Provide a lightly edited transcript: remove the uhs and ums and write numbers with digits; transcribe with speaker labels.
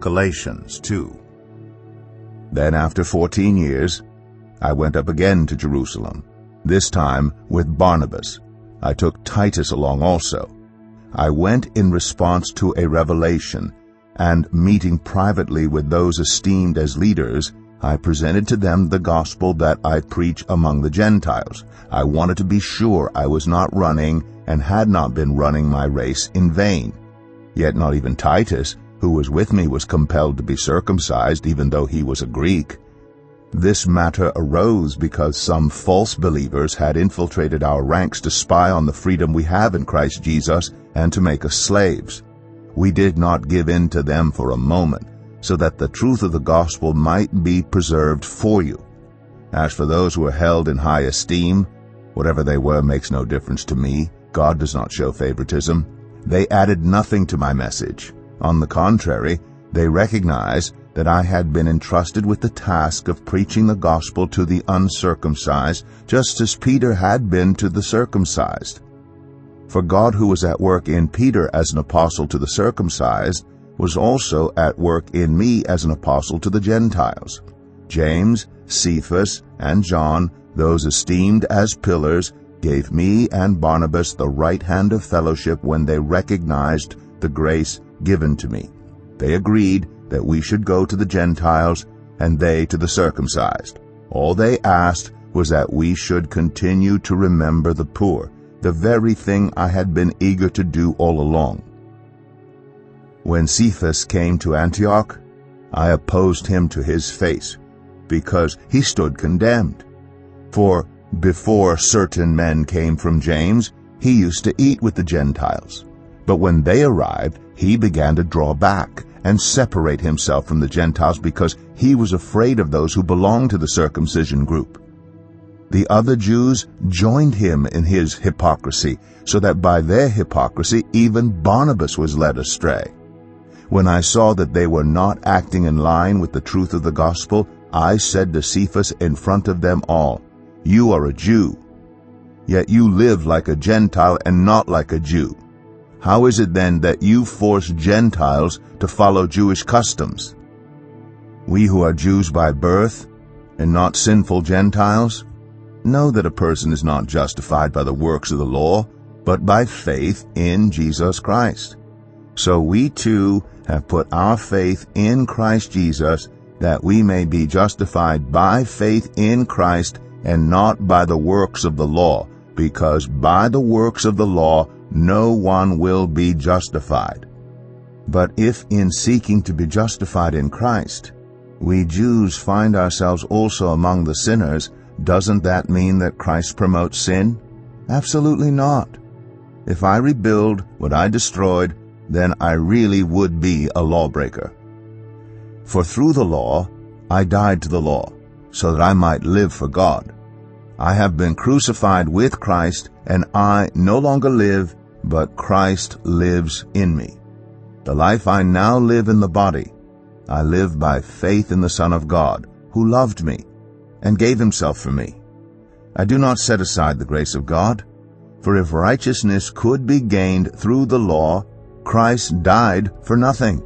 Speaker 1: Galatians 2. Then after 14 years, I went up again to Jerusalem, this time with Barnabas. I took Titus along also. I went in response to a revelation, and meeting privately with those esteemed as leaders, I presented to them the gospel that I preach among the Gentiles. I wanted to be sure I was not running and had not been running my race in vain. Yet not even Titus, who was with me, was compelled to be circumcised, even though he was a Greek. This matter arose because some false believers had infiltrated our ranks to spy on the freedom we have in Christ Jesus and to make us slaves. We did not give in to them for a moment, so that the truth of the gospel might be preserved for you. As for those who are held in high esteem, whatever they were makes no difference to me. God does not show favoritism. They added nothing to my message. On the contrary, they recognized that I had been entrusted with the task of preaching the gospel to the uncircumcised, just as Peter had been to the circumcised. For God, who was at work in Peter as an apostle to the circumcised, was also at work in me as an apostle to the Gentiles. James, Cephas, and John, those esteemed as pillars, gave me and Barnabas the right hand of fellowship when they recognized the grace given to me. They agreed that we should go to the Gentiles and they to the circumcised. All they asked was that we should continue to remember the poor, the very thing I had been eager to do all along. When Cephas came to Antioch, I opposed him to his face, because he stood condemned. For before certain men came from James, he used to eat with the Gentiles. But when they arrived, he began to draw back and separate himself from the Gentiles because he was afraid of those who belonged to the circumcision group. The other Jews joined him in his hypocrisy, so that by their hypocrisy even Barnabas was led astray. When I saw that they were not acting in line with the truth of the gospel, I said to Cephas in front of them all, "You are a Jew, yet you live like a Gentile and not like a Jew. How is it then that you force Gentiles to follow Jewish customs? We who are Jews by birth and not sinful Gentiles know that a person is not justified by the works of the law, but by faith in Jesus Christ. So we too have put our faith in Christ Jesus, that we may be justified by faith in Christ and not by the works of the law, because by the works of the law no one will be justified. But if in seeking to be justified in Christ, we Jews find ourselves also among the sinners, doesn't that mean that Christ promotes sin? Absolutely not. If I rebuild what I destroyed, then I really would be a lawbreaker. For through the law I died to the law, so that I might live for God. I have been crucified with Christ, and I no longer live, but Christ lives in me. The life I now live in the body, I live by faith in the Son of God, who loved me and gave himself for me. I do not set aside the grace of God, for if righteousness could be gained through the law, Christ died for nothing.